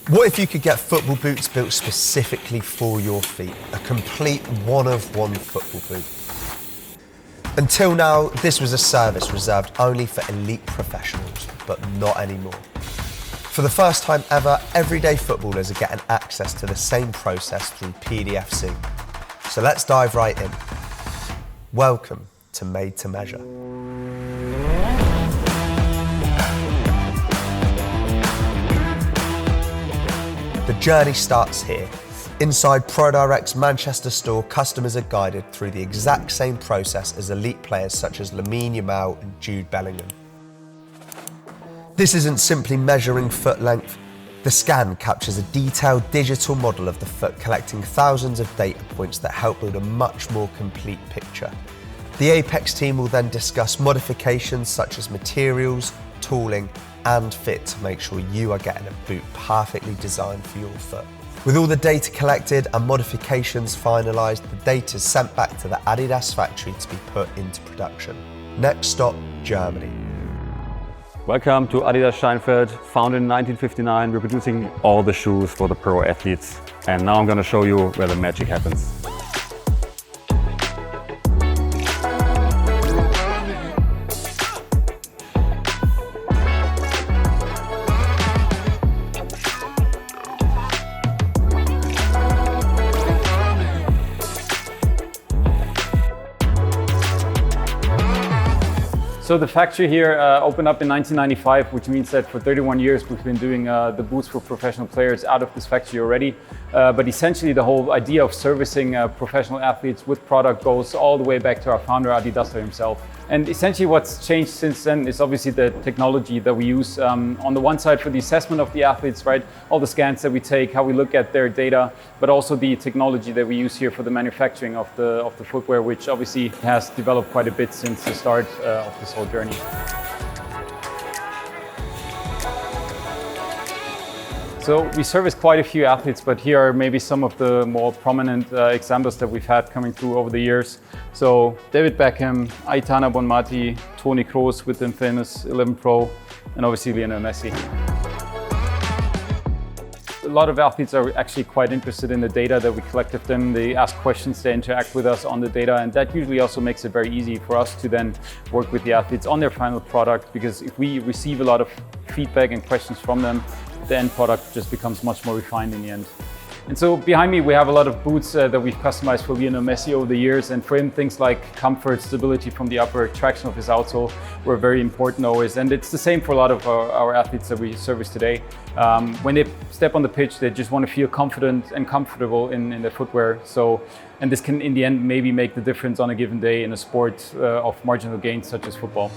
What if you could get football boots built specifically for your feet? A complete one-of-one football boot. Until now, this was a service reserved only for elite professionals, but not anymore. For the first time ever, everyday footballers are getting access to the same process through PDFC. So let's dive right in. Welcome to Made to Measure. The journey starts here. Inside ProDirect's Manchester store, customers are guided through the exact same process as elite players such as Lamine Yamal and Jude Bellingham. This isn't simply measuring foot length. The scan captures a detailed digital model of the foot, collecting thousands of data points that help build a much more complete picture. The Apex team will then discuss modifications such as materials, tooling, and fit to make sure you are getting a boot perfectly designed for your foot. With all the data collected and modifications finalised, the data is sent back to the adidas factory to be put into production. Next stop, Germany. Welcome to adidas Scheinfeld, founded in 1959. We're producing all the shoes for the pro athletes. And now I'm going to show you where the magic happens. So the factory here opened up in 1995, which means that for 31 years we've been doing the boots for professional players out of this factory already. But essentially the whole idea of servicing professional athletes with product goes all the way back to our founder Adidas himself. And essentially what's changed since then is obviously the technology that we use on the one side for the assessment of the athletes, right? All the scans that we take, how we look at their data, but also the technology that we use here for the manufacturing of the footwear, which obviously has developed quite a bit since the start of this whole journey. So we service quite a few athletes, but here are maybe some of the more prominent examples that we've had coming through over the years. So David Beckham, Aitana Bonmati, Toni Kroos with the infamous 11 Pro, and obviously Lionel Messi. A lot of athletes are actually quite interested in the data that we collect of them. They ask questions, they interact with us on the data, and that usually also makes it very easy for us to then work with the athletes on their final product, because if we receive a lot of feedback and questions from them, the end product just becomes much more refined in the end. And so behind me we have a lot of boots that we've customized for Lionel Messi over the years, and for him things like comfort, stability from the upper, traction of his outsole were very important always. And it's the same for a lot of our athletes that we service today. When they step on the pitch, they just want to feel confident and comfortable in their footwear. And this can in the end maybe make the difference on a given day in a sport of marginal gains such as football.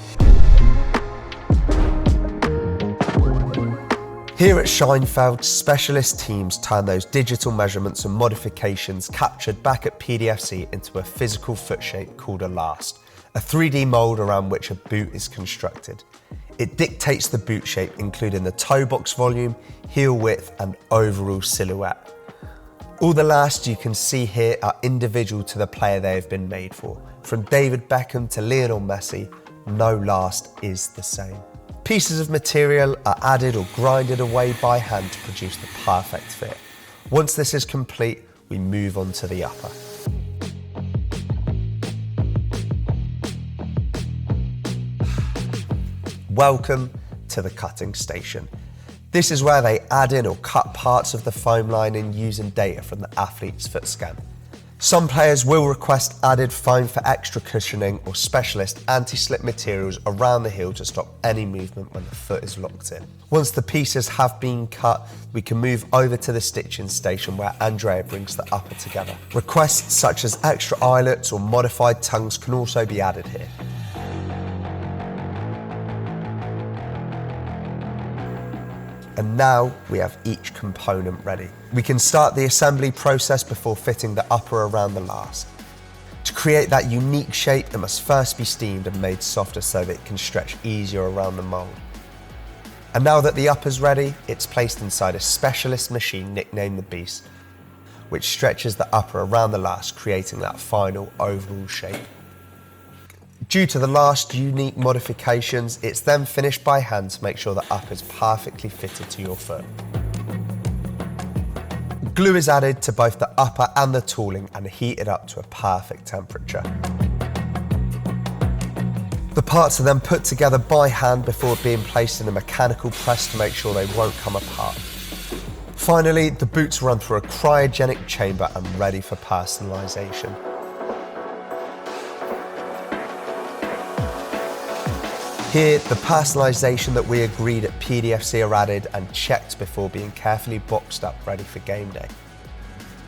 Here at Scheinfeld, specialist teams turn those digital measurements and modifications captured back at PDFC into a physical foot shape called a last, a 3D mould around which a boot is constructed. It dictates the boot shape, including the toe box volume, heel width, and overall silhouette. All the lasts you can see here are individual to the player they have been made for. From David Beckham to Lionel Messi, no last is the same. Pieces of material are added or grinded away by hand to produce the perfect fit. Once this is complete, we move on to the upper. Welcome to the cutting station. This is where they add in or cut parts of the foam lining using data from the athlete's foot scan. Some players will request added foam for extra cushioning or specialist anti-slip materials around the heel to stop any movement when the foot is locked in. Once the pieces have been cut, we can move over to the stitching station where Andrea brings the upper together. Requests such as extra eyelets or modified tongues can also be added here. And now we have each component ready. We can start the assembly process before fitting the upper around the last. To create that unique shape, it must first be steamed and made softer so that it can stretch easier around the mould. And now that the upper's ready, it's placed inside a specialist machine nicknamed the Beast, which stretches the upper around the last, creating that final overall shape. Due to the last unique modifications, it's then finished by hand to make sure the upper is perfectly fitted to your foot. Glue is added to both the upper and the tooling and heated up to a perfect temperature. The parts are then put together by hand before being placed in a mechanical press to make sure they won't come apart. Finally, the boots run through a cryogenic chamber and ready for personalisation. Here, the personalisation that we agreed at PDFC are added and checked before being carefully boxed up ready for game day.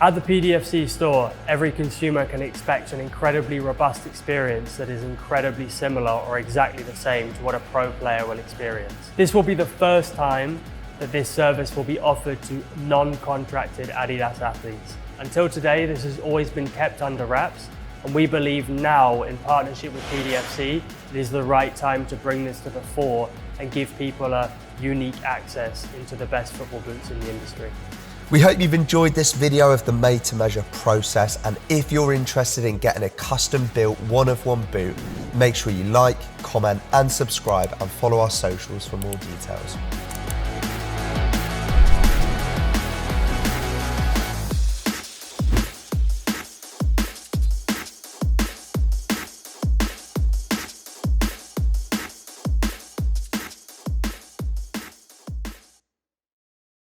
At the PDFC store, every consumer can expect an incredibly robust experience that is incredibly similar or exactly the same to what a pro player will experience. This will be the first time that this service will be offered to non-contracted Adidas athletes. Until today, this has always been kept under wraps, and we believe now, in partnership with PDFC, it is the right time to bring this to the fore and give people a unique access into the best football boots in the industry. We hope you've enjoyed this video of the made-to-measure process, and if you're interested in getting a custom-built one-of-one boot, make sure you like, comment and subscribe and follow our socials for more details.